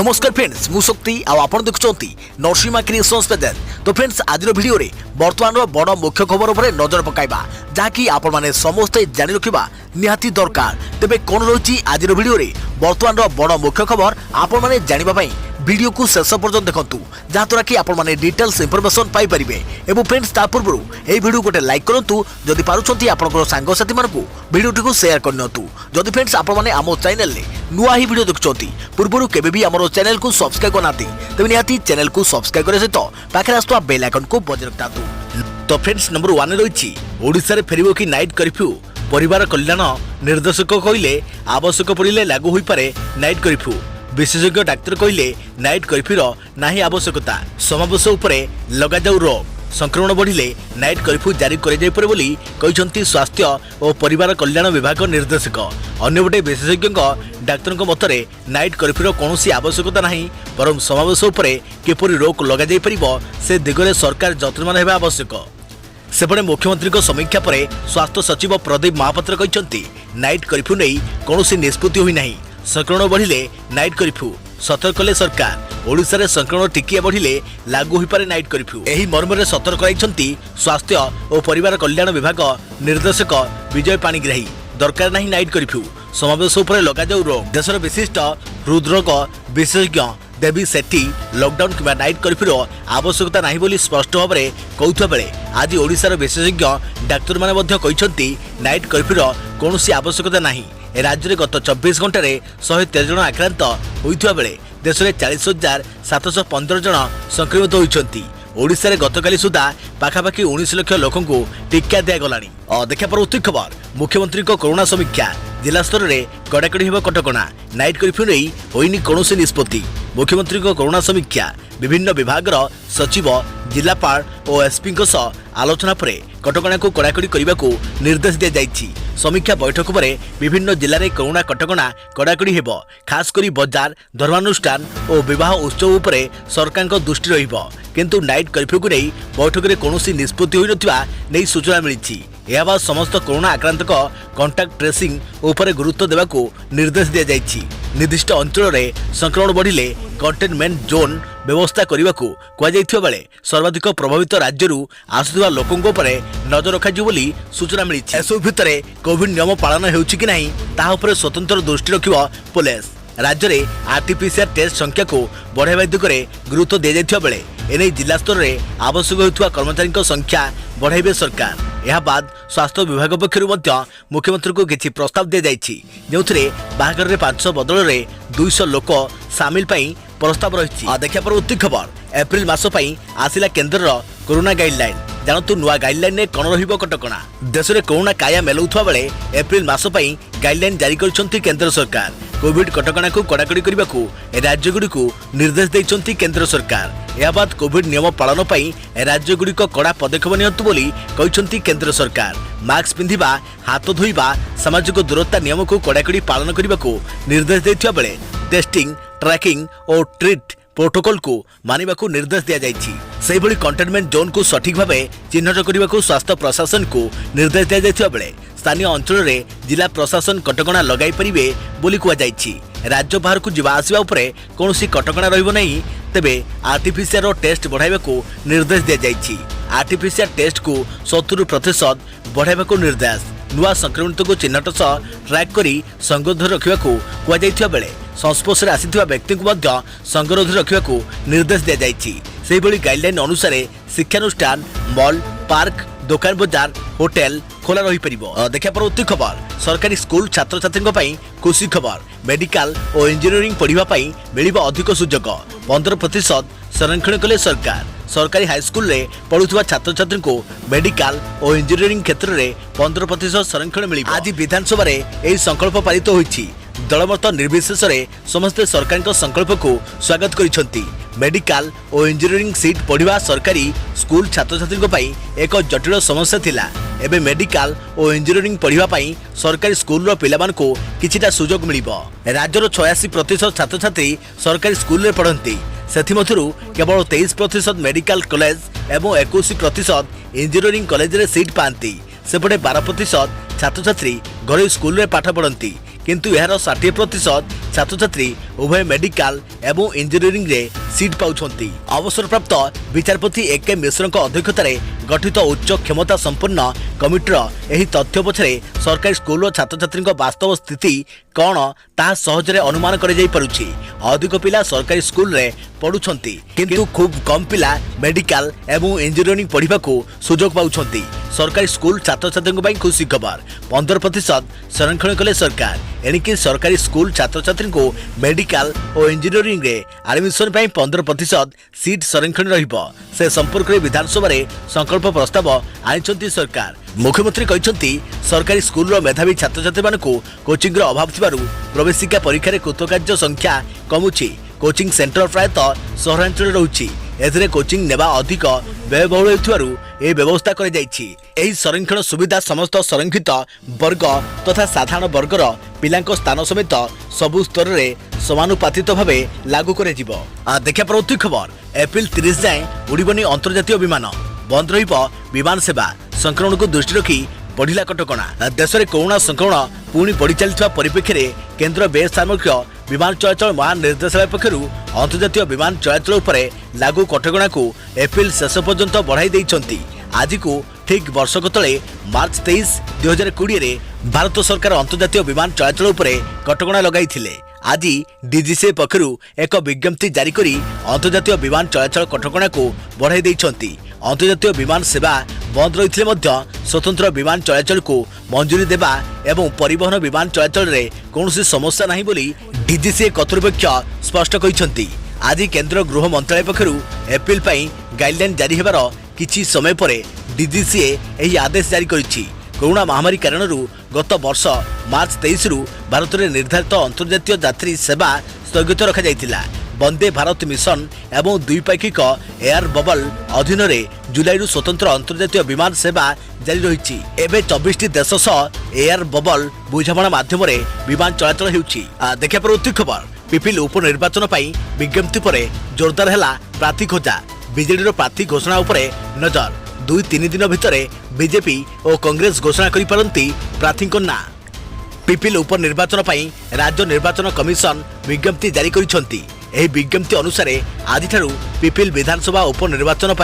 नमस्कार फ्रेंड्स मु शक्ति आपण देखुंती नरसिंहा क्रिएशंस पेज। तो फ्रेंड्स आज वीडियो रे वर्तमान बड़ मुख्य खबर उपर नजर पकाइबा जहाँकि आपण माने समस्ते जानि रखिबा निहाती दरकार। तेबे कोन रही आज वीडियो रे वर्तमान बड़ मुख्य खबर आपण माने जानिबा पई वीडियो को शेष पर्यंत देखंतु जहाँद्वारा कि आपण माने डिटेल्स इंफॉर्मेशन पाई परिबे। एवं फ्रेंड्स ता पूर्व ए वीडियो गोटे लाइक करंतु जदि पारुछंती आपनकर सांग साथी मानकु वीडियो को शेयर करनतु। जदि फ्रेंड्स आपण माने आमो चैनल ले नुआ ही वीडियो देखुछंती पूर्व केबे भी हमरो चैनल को सब्सक्राइब करनाती तबे निहाती चैनल को सब्सक्राइब करे सहित पाखे आस्तुवा बेल आइकन को बजाय रखतातु। तो फ्रेंड्स नंबर 1 रही ओडिसा रे फेरिबो कि नाइट कर्फ्यू। परिवार कल्याण निर्देशक कहले आवश्यक पड़िले लागू होई पारे नाइट कर्फ्यू। विशेषज्ञ डाक्तर कहले नाइट कर्फ्यूर नाही आवश्यकता। समावेश उपरे लगा जाऊ रोक। संक्रमण बढ़िले नाइट कर्फ्यू जारी करे जाय परे बोली कहिसंती स्वास्थ्य और परिवार कल्याण विभाग निर्देशक। अन्यपटे विशेषज्ञ डाक्तर मतरे नाइट कर्फ्यूर कौनसी आवश्यकता नहीं बरं समावेश उपरे किपरि रोक लगा जाय परिबो से दिगरे सरकार यत्नवान हेबा आवश्यक। सेपटे मुख्यमंत्री समीक्षा पर स्वास्थ्य सचिव प्रदीप महापात्र कहते नाइट कर्फ्यू नहीं कौन निष्पत्ति हुई नहीं। संक्रमण बढ़िले नाइट कर्फ्यू सतर्क कले सरकार। ओडिशा रे संक्रमण टिकिया बढ़िले लागू होई पारे नाइट कर्फ्यू। एही मर्मरे सतर्क कराइछंती स्वास्थ्य और परिवार कल्याण विभाग निर्देशक विजय पाणिग्राही। दरकार नहीं नाइट कर्फ्यू। समावेश उपरे लगा जाऊ रोक। देशर विशिष्ट हृदरोग विशेषज्ञ देवी सेठी लॉकडाउन किंवा नाइट कर्फ्यूर आवश्यकता नहीं बोली स्पष्ट भाव में कहुवा बेले आज ओडिशार विशेषज्ञ डाक्तर माने मध्य कहिसंती नाइट कर्फ्यूर कौनसी आवश्यकता नहीं। राज्य में गत 24 घंटे 113 जन आक्रांत होइथिबा बेले देश में 40,715 जन संक्रमित होइछंती। ओडिशा रे गतकाली सुधा पाखापाखि 19 लाख लोक टीका दिगलानी। देखा परवर्ती खबर मुख्यमंत्री कोरोना समीक्षा। जिला स्तर में कड़ाकड़ी हेब कटकणा। नाइट कर्फ्यू नहीं होइनी कौनसी निष्पत्ति। मुख्यमंत्री कोरोना समीक्षा। विभिन्न विभाग सचिव जिलापाल और एसपी आलोचना पर कटकणा को कड़ाकड़ी करने को निर्देश दि जाइछि। समीक्षा बैठक पर विभिन्न जिले में कोरोना कटकणा कड़ाकड़ी हेब। खासकर बजार धर्मानुष्ठान और विवाह उत्सव उपर सरकार दृष्टि रहिबो। किंतु नाइट कर्फ्यू को नहीं बैठक में कौन निष्पत्ति होई नथिबा नै सूचना मिली। यह बाद समस्त कोरोना आक्रांत कांटेक्ट ट्रेसिंग उपर गुरुत्व देवा निर्देश दि जाइछि। निर्दिष्ट अंचल में संक्रमण बढ़िले कंटेनमेंट जोन व्यवस्था करने को कहुआ बेले सर्वाधिक प्रभावित राज्य आसुवा लोकों पर नजर रखाଯିव बोली सूचना मिली। एसबू भितर कोविड नियम पालन होउछि कि नहीं ताहा उपर स्वतंत्र दृष्टि रखिबो पुलिस। राज्य में आरटीपीसीआर टेस्ट संख्या को बढ़ाइबा दिगरे गुरुत्व दि जाइथिबा बेले एने जिला स्तर में आवश्यक होइथुवा कर्मचारी संख्या बढ़ाइबे सरकार। यह बाद स्वास्थ्य विभाग पक्षर मुख्यमंत्री को किसी प्रस्ताव दि जाइछि जोथिरे बाहागर रे 500 बदल में 200 लोक सामिल पाई प्रस्ताव रही। देखा परवर्ती खबर एप्रिल मास पई आसिला केंद्र कोरोना गाइडलाइन। जानतु नुआ गाइडलाइन ने कौन रहिबो कटकणा। देश में कोरोना काया मेलुथुवा बेले एप्रिल मास पई गाइडलाइन जारी करछंती केंद्र सरकार। कोविड कटकणा को कड़ाकड़ी करने को राज्यगुड़ी निर्देश देइछंती केंद्र सरकार। यह बाद कोविड नियम पालन पई राज्यगुड़ी कड़ा पदक्षेप नियंतु बोली कहिसंती केंद्र सरकार। मास्क पिंधिबा हाथ धोइबा सामाजिक दूरता नियम को कड़ाकड़ी पालन करने को निर्देश देइथिबा बेले टेस्टिंग ट्रैकिंग और ट्रीट प्रोटोकॉल को मानिबा को निर्देश दिया जाइछि। सेहि भली कंटेनमेंट जोन को सठिक भावे चिन्हट करने को स्वास्थ्य प्रशासन को निर्देश दिया जाइथिबा बेले स्थानीय अंचल में जिला प्रशासन कटकणा लगाई परिबे बोली कहुआ जाइछि। राज्य बाहर को जीवा आसिबा उपरे कौनसी कटकणा रहिबो नहीं। तेबे आरटीपीसीआर टेस्ट बढ़ाइबा को निर्देश दिया जाइछि। आरटीपीसीआर टेस्ट को 70% बढ़ाइबा को निर्देश। नुआ संक्रमित को चिन्हट सह ट्रैक करी संगरोध रखा कहुआ जाइथिबा बेले संस्पर्श में आसिथिबा व्यक्ति को मध्य संगरोध रखा निर्देश दिया जाइछि। सेहि भली गाइडलाइन अनुसार शिक्षानुष्ठान मॉल पार्क दुकान बजार होटेल खोला रही परिबो। देखा परवर्ती खबर सरकारी स्कूल छात्र छात्री खुशी खबर। मेडिकल और इंजीनियरिंग पढ़िबा पई मिलिबो अधिक सुजोग। 15% संरक्षण कले सरकार। सरकारी हाईस्कूल रे पढ़ुवा छात्र छात्री को मेडिकल और इंजीनियरिंग क्षेत्र में 15% संरक्षण मिली। आज विधानसभा रे एही संकल्प पालित होईछि। दलमत निर्विशेष समस्ते सरकार संकल्प को स्वागत करिसंती। मेडिकल और इंजीनियरिंग सीट पढ़िबा सरकारी स्कूल छात्र छात्री एक जटिल समस्या थिला। एबे मेडिकल और इंजीनियरिंग पढ़िबा पई सरकारी स्कूल रो पिलामान को किछिटा सुजोग मिलिबो। राज्यर 86% छात्र छात्री सरकारी स्कूल रे पढ़ंती। सेथिमथुरु केवल 23% मेडिकल कॉलेज एवं 21% इंजीनियरिंग कॉलेज रे सीट पाती। सेपटे 12% छात्र छात्री घरे स्कूल रे पाठ पढ़ंती। किंतु यार 60% छात्र छात्री उभय मेडिकल एवं इंजीनियरिंग रे सीट पाउछंती। अवसरप्राप्त विचारपति ए.के. मिश्र अध्यक्षतार गठित उच्च क्षमता संपन्न कमिटर एही तथ्य पछरे सरकारी स्कूल छात्र छात्री वास्तव स्थिति कौन ताहा सहजरे अनुमान कर जाई परुछि। अधिक पिला सरकारी स्कूल रे पढुछंती किंतु खूब कम पिला मेडिकल एवं इंजीनियरिंग पढ़िबा को सुजोग पाउछंती। सरकारी स्कूल छात्र छात्री खुशी खबर 15% संरक्षण कले सरकार। एणिकी सरकारी स्कूल छात्र छात्री को मेडिकल और इंजीनियरिंग रे एडमिशन 15% सीट संरक्षण रहिबो। से संपर्क में विधानसभा रे संकल्प प्रस्ताव आनिछंती सरकार। मुख्यमंत्री कहते सरकारी स्कूल मेधावी छात्र छात्री मानकु कोचिंग रो अभाव थिबारु प्रवेशिका परीक्षा रे कृतकार्य संख्या कमुछि। Coaching centre प्रायतः सहरांचल रहुछि। एथिरे कोचिंग नेबा अधिक व्ययबहुल हेतुवारु ए व्यवस्था कर जाइछि। एही संरक्षण सुविधा समस्त संरक्षित वर्ग तथा साधारण वर्गर पिलांक स्थान समेत सबु स्तर रे समानुपातित भावे लागू करे जिवो। देखा परवर्ती खबर एप्रिल 30 जाए उड़ीबनी अंतर्जातीय विमान बंद रहिबो। विमान सेवा संक्रमण को दृष्टि रखी बढ़िला कटकणा। देश में कोरोना संक्रमण पुणी बढ़ी चलता परिप्रेक्षी में केन्द्र बेसामरिक विमान चलाचल महानिर्देशालय पक्षर अंतर्जातीय विमान चलाचल उपर लागू कटकणा को एप्रिल शेष पर्यंत बढ़ाई देइछंती। आज को ठीक वर्षक तले मार्च 23, 2020 रे भारत सरकार अंतर्जातीय विमान चलाचल उपर कटकणा लगाई थिले। आज डीजीसीए पक्षर एक विज्ञप्ति जारी करी अंतर्जातीय विमान चलाचल कटकणा को बढ़ाई देइछंती। अंतर्जातीय विमान सेवा बंद रही स्वतंत्र विमान चलाचल को मंजूरी देवा एवं परिवहन विमान चलाचल रे कौनसी समस्या नहीं बोली डीजीसीए कर्तृपक्ष स्पष्ट कहिसंती। आज केंद्र गृह मंत्रालय पक्षरु एप्रिल पई गाइडलाइन जारी हेबार किछि समय परे डीजीसीए एही आदेश जारी करिछि। कोरोना महामारी कारणरू गत वर्ष मार्च 23 रु भारत में निर्धारित अंतर्जातीय यात्री सेवा स्थगित रखा जाइतिला। वंदे भारत मिशन एवं द्विपाक्षिक एयर बबल अधीन जुलाई स्वतंत्र अंतर्जातीय विमान सेवा जारी रही। एवं 24 देश सह एयर बबल बुझामणा माध्यम विमान चलाचल होउछि। देखा परवर्ती खबर पिपिल उपनिर्वाचन विज्ञप्ति पर जोरदार है प्रार्थी खोजा। बीजेडी प्रार्थी घोषणा उपरे नजर। 2-3 दिन भितर बीजेपी और कांग्रेस घोषणा करि पारंती प्रार्थी ना। पिपिल उपनिर्वाचन राज्य निर्वाचन कमिशन विज्ञप्ति जारी करिसंती। एही विज्ञप्ति अनुसार आज पिपिल विधानसभा उपनिर्वाचन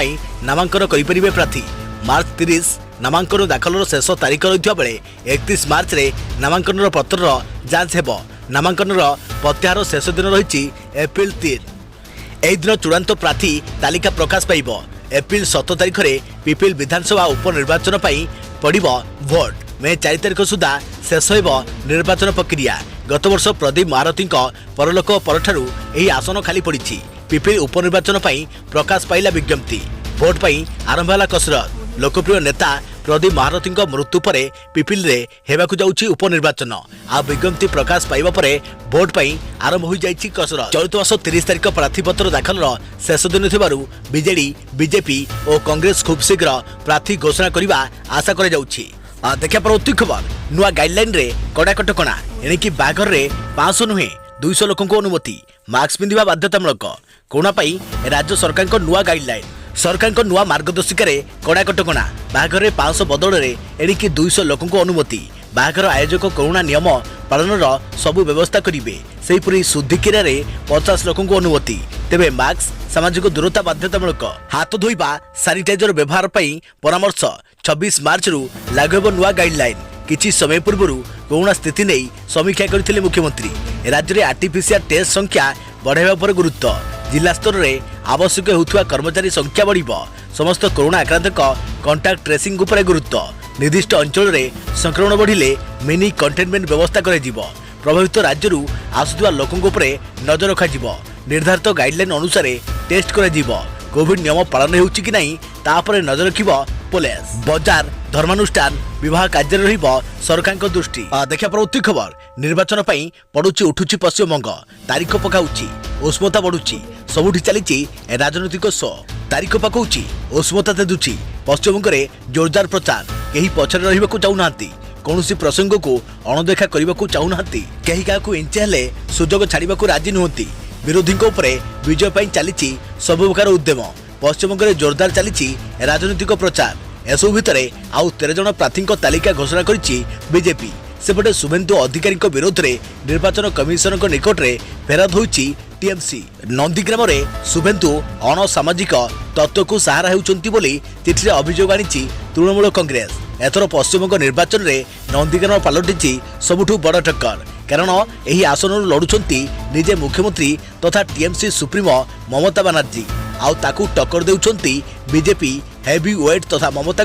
नामांकन करें प्रार्थी। मार्च 30 नामांकन दाखलर शेष तारीख रही बेले 31 मार्च रे नामांकन पत्र जांच हेब। नामांकन प्रत्याहार शेष दिन रही एप्रिल 3। एही दिन चूड़ांत प्रार्थी तालिका प्रकाश पाइब। एप्रिल 7 तारीख में पिपिल विधानसभा उपनिर्वाचन पड़िबो भोट। मे 4 तारीख सुधा शेष होब निर्वाचन प्रक्रिया। गत वर्ष प्रदीप महारथी परलोक परठारु एही आसन खाली पड़ी। पिपिल उपनिर्वाचन प्रकाश पाइला विज्ञप्ति। भोट पर आरंभ है कसरत। लोकप्रिय नेता प्रदीप महारथी मृत्यु पर पिपिल रे हेबाकु जाउछि उपनिर्वाचन। आ विज्ञप्ति प्रकाश पाइबा परे भोट पर आरंभ हो जाइछि कसरत। चलित वर्ष 30 तारीख प्रार्थीपत्र दाखल शेष दिन थिबारु बीजेडी बीजेपी और कांग्रेस खूब शीघ्र प्रार्थी घोषणा करने आशा कर जाउछि। देखा परवर्ती खबर नुआ गाइडलाइन रे कड़ा कटकणा। एणिकी बाघर रे 500 नुहे 200 लोक अनुमति। मास्क पिंधिबा बाध्यतामूलक। कोरोना पाई राज्य सरकार को नुआ गाइडलाइन। सरकार को नुआ मार्गदर्शिका कड़ा कटकणा। बाघर रे 500 बदल रे एणिकी 200 लोक अनुमति। बाघर आयोजक कोरोना नियम पालन सबु व्यवस्था करेंगे। सेहीपरि शुद्धिक्रिया 50 लोक अनुमति। तेबे मास्क सामाजिक दूरता बाध्यतामूलक। हाथ धोइबा सानिटाइजर व्यवहार पर परामर्श। 26 मार्च रु लागू नुआ गाइडलाइन। किछि समय पूर्व कोरोना स्थिति नहीं समीक्षा करथिले मुख्यमंत्री। राज्य में आरटीपीसीआर टेस्ट संख्या बढ़ाइबा पर गुरुत्व। जिला स्तर में आवश्यक होउथुवा कर्मचारी संख्या बढ़िबो। समस्त कोरोना आक्रांतक कांटेक्ट ट्रेसिंग उपर गुरुत्व। निर्दिष्ट अंचल में संक्रमण बढ़िले मिनी कंटेनमेंट व्यवस्था कर प्रभावित राज्य आसुवा लोकों नजर रखा। निर्धारित गाइडलाइन अनुसार टेस्ट कर कोविड नियम पालन होउछि कि नहीं तापर नजर रखिबो पुलिस। बाजार धर्मानुष्ठान विवाह कार्य रहिबो सरकार को दृष्टि। देखा परवर्ती खबर निर्वाचन पई पड़ुछि उठुछि पश्चिमबंग। तारीख पकाउछि उष्णता बढ़ुछि। सबुठी चलीछि राजनीतिक शो। तारीख पकाउछि उष्णता तेदुछि। पश्चिमबंग रे जोरदार प्रचार। केही पछरे रहिबाकू चाहुनांती। कौनसी प्रसंग को अणदेखा करने चाहूनांती। कहीं क्या इंचे हेले सुजोग छाड़ाकू राजी नुहति। विरोधी विजय पर चली सब प्रकार उद्यम। पश्चिमबंग में जोरदार चली राजनीतिक प्रचार। एसबू भितर आउ 13 जन प्रार्थी तालिका घोषणा करिछि बीजेपी। सेपटे शुभेन्दु अधिकारी विरोध में निर्वाचन कमिशन निकट में फेराद होईची टीएमसी। नंदीग्राम में शुभेन्दु अणसामाजिक तत्व को सहारा होती चिठी अभियोग आनी तृणमूल कांग्रेस। एथर पश्चिमबंग निर्वाचन में नंदीग्राम पलटिची सबुठु बड़ टक्कर, कारण यही आसन लड़ुंट निजे मुख्यमंत्री तथा टीएमसी सुप्रीमो ममता बानार्जी। आउ ताकू टक्कर देउछंती बीजेपी हेवी वेट तथा ममता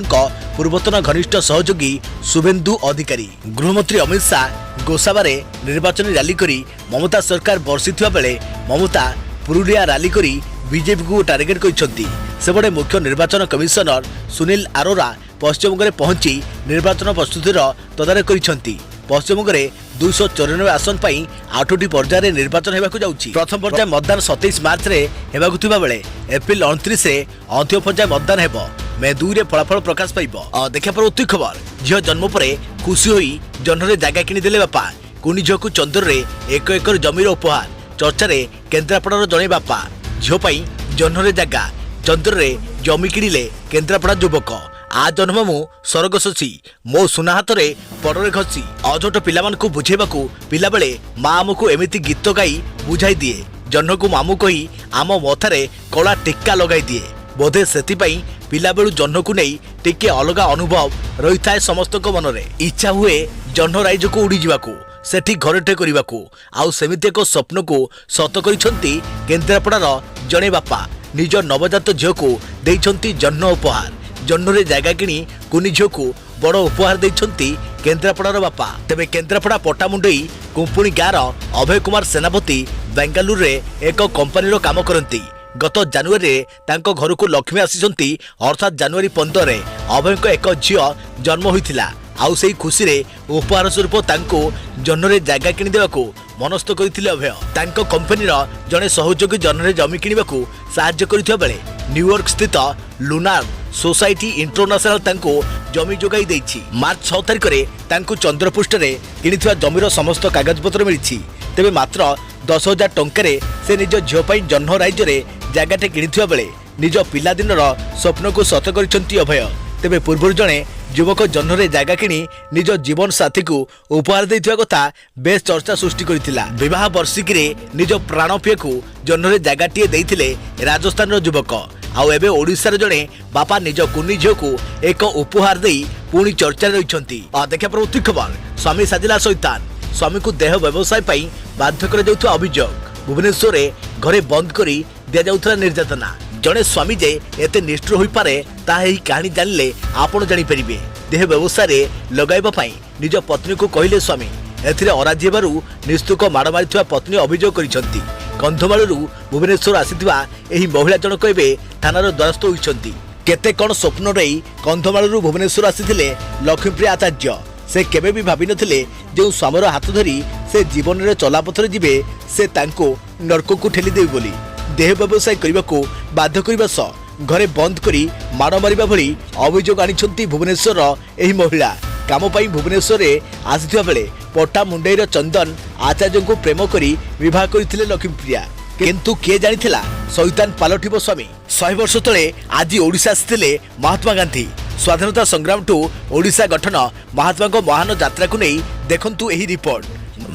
पूर्वतन घनिष्ठ सहयोगी शुभेन्दु अधिकारी। गृहमंत्री अमित शाह गोसाबारे निर्वाचन रैली करी ममता सरकार बर्षिथिबा बेले ममता पुरुलिया रैली करी बीजेपी को टार्गेट करछंती। सेबडे मुख्य निर्वाचन कमिशनर सुनील अरोरा पश्चिमबंग में पहुंची निर्वाचन प्रस्तुतिर तदारख करिछंती। पश्चिमबंग में 294 आसन पर 8टी पर्यायर निर्वाचन होगा जाउछि। प्रथम पर्याय मतदान 27 मार्च रे हेबाकु थिबा बेले एप्रिल 29 रे अंतिम पर्याय मतदान हेबो। मे 2 रे फलाफल प्रकाश पाइबो। देखा पर उत्ती खबर झियो जन्म पर खुशी होई जन्नरे जागा किनी देले बापा। कुनी झियो को चंदर रे 1 एकर जमीर उपहार। चर्चा रे केन्द्रापड़ार जणे बापा झियो पई जन्नरे जागा चंदर रे जमी किनिले केन्द्रापड़ा युवक। आ जन्म मु स्वर्ग शशी मो सुना हाथ में पड़े घसी। अझट पिला को बुझेबा पिला बेले माँ आमको एमती गीत गाई बुझाई दिए। जन्न को मामू कही आम मथारे कला टिक्का लगाई दिए। बोधे से पिला बेलू जन्न को नहीं टिके अलग अनुभव रही था समस्त मन में। इच्छा हुए जन्न राइज को उड़ी जावाकू सेठी घरटे करने आउ सेमिति एक स्वप्न को सत करिसेंती केन्द्रापड़ार जणे बापा। निज नवजात झील को देइछंती जन्न उपहार। जन्नरे जागा किणी कुनी झील को बड़ उपहार देइछंती केन्द्रापड़ार बापा। तेबे केन्द्रापड़ा पट्टामुंडई कुंपुणी गाँव अभय कुमार सेनापति बेंगालुरु रे एक कंपानी काम करती। गत जानुआरी तांको घर को लक्ष्मी आसीचंती अर्थात जानुआरी 15 रे अभय को एक झील जन्म होइथिला। आउ सेही खुशी रे उपहार स्वरूप तांको जन्नरे जागा किणी देबाकू मनस्थ करथिले अभय। तांको कंपनीर जणे सहयोगी जन्नरे जमी किणिबाकू साहाय्य करथिबा बेले न्यूयॉर्क स्थित लुनार सोसाइटी इंटरनेशनल तांको जमी जोगाई देइछि। मार्च 6 तारिख रे तांको चंद्रपुष्ट रे किणिथिबा जमीर समस्त कागजपत्र मिलिछि। तेबे मात्र 10,000 टंकारे से निज झियो पई जन्ह राज्य रे जागाटे किणिथिबा बेले निज पिलादिनर स्वप्न को सत करिसेंती अभय। तेबे पूर्व जणे युवक जन्हरे जागा किणी निज जीवन साथी को उपहार देइथिबा कथा बेस चर्चा सृष्टि करिथिला। विवाह वार्षिकी रे निज प्राणप्रिय को जन्हरे जागाटिए देइथिले राजस्थान रो युवक। आउ एबे ओडिशार जणे बापा निज कुनी झियो को एक उपहार देई पुणी चर्चा रहिछंती। देखा पर उत्ती खबर स्वामी साजिला शैतान। स्वामी को देह व्यवसाय पई बाध्य कर जाउथवा अभियोग। भुवनेश्वर रे घरे बंद करी दिया जाउथला निर्यातना। जड़े स्वामी जे एते निष्ठुर होई पारे ता एही कहानी जानले आपण जानि परिबे। देह व्यवसाय रे लगाइबा पई निज पत्नी को कहिले स्वामी। एथिरे अराजी हेबारु निस्तुक माड़ मारिथिबा पत्नी अभियोग करिसंती। कंधमालरू भुवनेश्वर आसीथिबा एही महिला जनक एबे थानार द्वारस्थ होइसंती। केते कोन स्वप्न रही कंधमालरू भुवनेश्वर आसीथिले लक्ष्मीप्रिया आचार्य। से केबे भी भाबी नथिले जे स्वामीर हाथ धरी से जीवन रे चलापथरे जिबे से तांको नरक को ठेली देबे बोली देह व्यवसाय करने को बाध्य करने सह घरे बंद करी माड़ मारिबा भली अभियोग आनिछंती भुवनेश्वर एही महिला। काम पाई भुवनेश्वर रे आसीथिबा बेले पट्टा मुंडईर चंदन आचार्य को प्रेम करी विवाह करथिले लक्ष्मीप्रिया। किंतु किए जानिथिला शैतान पालटिबो स्वामी। 100 वर्ष तले आज ओडिशा आसीथिले महात्मा गांधी। स्वाधीनता संग्राम टू ओडिशा गठन महात्मा को महान यात्रा को नहीं देखंतु एही रिपोर्ट।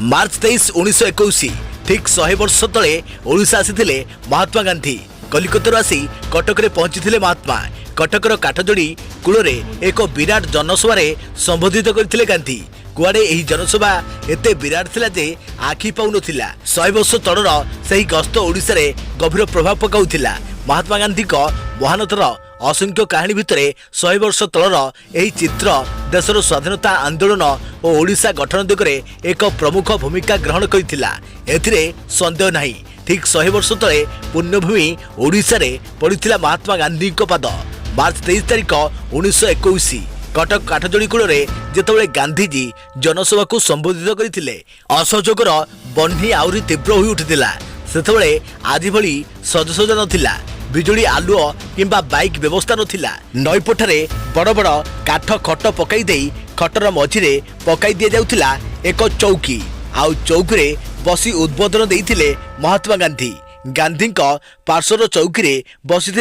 मार्च 23, 1921 ठीक 100 वर्ष तले ओडिशा आसीथिले महात्मा गांधी। कलिकतार आसी कटक रे पहुंचीथिले महात्मा। कटकर काठजोड़ी कूलरे एक विराट जनसभा संबोधित करथिले गांधी। कुआडे एही जनसभा एते विराट थिला जे आखि पाउ नथिला। 100 वर्ष तळर सही गस्त ओडिसा रे गभीर प्रभाव पकाउथिला। महात्मा गांधी को महानतर असंख्य कहानी भितरे 100 वर्ष तलर एही चित्र देशर स्वाधीनता आंदोलन और ओडिशा गठन दिगरे एक प्रमुख भूमिका ग्रहण करथिला। एथिरे संदेह नाही। ठीक 100 वर्ष तले पुण्यभूमि ओडिशा रे पड़िथिला महात्मा गांधी को पाद। मार्च 23 तारिख 1921 कटक काठजोड़ी कूल जिते गांधीजी जनसभा को संबोधित करथिले असहयोगर बन्ही आउरी तीव्र होई उठिथिला। सेतबेले आज भली सजसजा नथिला। बिजुली आलुओ किंबा बाइक व्यवस्था नथिला। नईपठारे बड़ बड़ काठ खट पकाई देई खटर मझिरे पकाई दिया जाउथिला एक चौकी। आउ चौकी रे बसी उद्बोधन देइथिले महात्मा गांधी। गांधी पार्श्वर चौकी बसी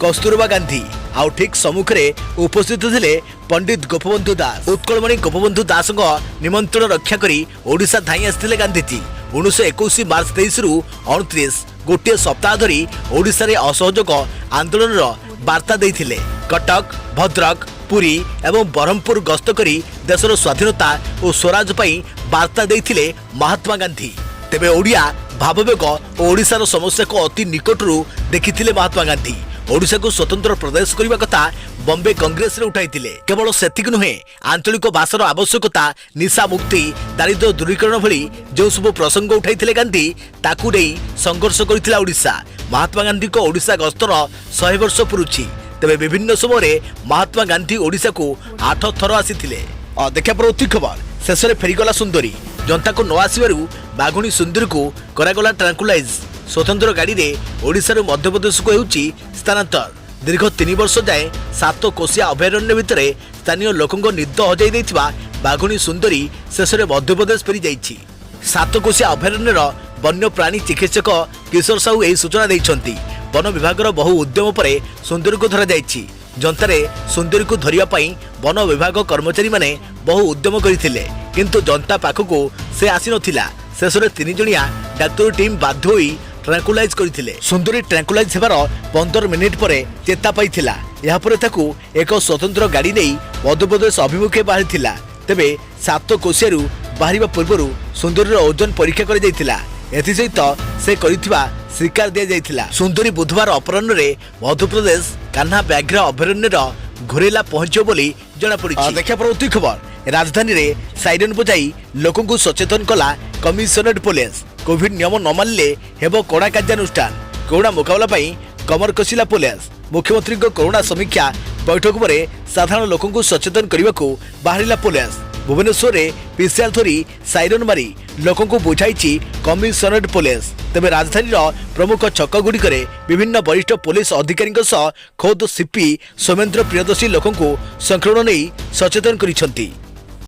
कस्तूरबा गांधी आउ ठीक सम्मुखें उपस्थित थे पंडित गोपबंधु दास। उत्कलमणि गोपबंधु दास निमंत्रण रक्षा करी ओडिशा धाई आसते गांधीजी 1921 मार्च 23 रु 29 गोटे सप्ताह धरी ओडिशा रे असहयोग आंदोलन वार्ता देइथिले। कटक भद्रक पुरी एवं ब्रह्मपुर गस्त करी देशर स्वाधीनता और स्वराज पई वार्ता देइथिले महात्मा गांधी। तेबे ओडिया भाववेग और ओडिशार समस्या को अति निकटरू देखिथिले महात्मा गांधी। ओडिशा को स्वतंत्र प्रदेश करने कथा बॉम्बे कांग्रेस रे उठाइथिले। केवल सेतिक नुहे आंचलिक भाषार आवश्यकता निशा मुक्ति दारिद्र्य दूरीकरण भली जो सब प्रसंग उठाइथिले गांधी ताकू नहीं संघर्ष करथिला ओडिशा। महात्मा गांधी को ओडिशा गस्तर 100 वर्ष पुरुछि। तेबे विभिन्न समय महात्मा गांधी ओडिशा को 8 थर आसीथिले। देखा परवर्ती खबर शेष में फेरीगला सुंदरी जनता को न आसबार बाघुणी सुंदरी को करागला ट्रांकुलाइज। स्वतंत्र गाड़ी रे ओडिशा रू मध्यप्रदेश को होउची स्थानांतर। दीर्घ 3 वर्ष जाए 7 कोशिया अभयारण्य भितर स्थानीय लोकों निद हजाई देथिबा बाघुणी सुंदरी शेष में मध्यप्रदेश फेरी जाइछि। 7 कोशिया अभयारण्यर वन्य प्राणी चिकित्सक किशोर साहू यही सूचना देइछंती। वन विभाग बहु उद्यम पर सुंदरी को धरा जाइछि। जनतारे सुंदरी को धरिया पई वन विभाग कर्मचारी माने बहु उद्यम करथिले किंतु जनता पाखको से आसी नथिला। शेष में 3 जणिया डाक्टर टीम बाध्य होई ट्रांकुलाइज करथिले। सुंदरी ट्रांकुलाइज हेबार 15 मिनिट पर चेता पाइथिला। या परे ताकू एक स्वतंत्र गाड़ी नहीं मध्यप्रदेश अभिमुखे बाहरिथिला। तेबे 7 कोशियारू बाहरिबा पूर्वरु सुंदरीर ओजन परीक्षा करि जाइथिला। एथि सहित से करिथिबा स्वीकार दिया जाइथिला। सुंदरी बुधवार अपराह्न रे मध्यप्रदेश कान्हा व्याघ्र अभयारण्यर घोरेला पहुंचो बोली जना पड़ी। देखा परवर्ती खबर राजधानी रे साइरन बजाई लोकों को सचेतन कला कमिशनरेट पुलिस। कोविड नियम न मानले हेबो कड़ा कार्यानुष्ठान। कोरोना मुकाबला पाई कमर कसिला पुलिस। मुख्यमंत्री को कोरोना समीक्षा बैठक पर साधारण लोकों को सचेतन करने को बाहरिला पुलिस। भुवनेश्वर रे पीसीआर धरी साइरन मारी लोकों को बुझाई कमिशनरेट पुलिस। तेबे राजधानी प्रमुख छक गुड़िक विभिन्न वरिष्ठ पुलिस अधिकारी खोद सीपी सोमेन्द्र प्रियदर्शी लोकों को संक्रमण नहीं सचेतन करिसेंती।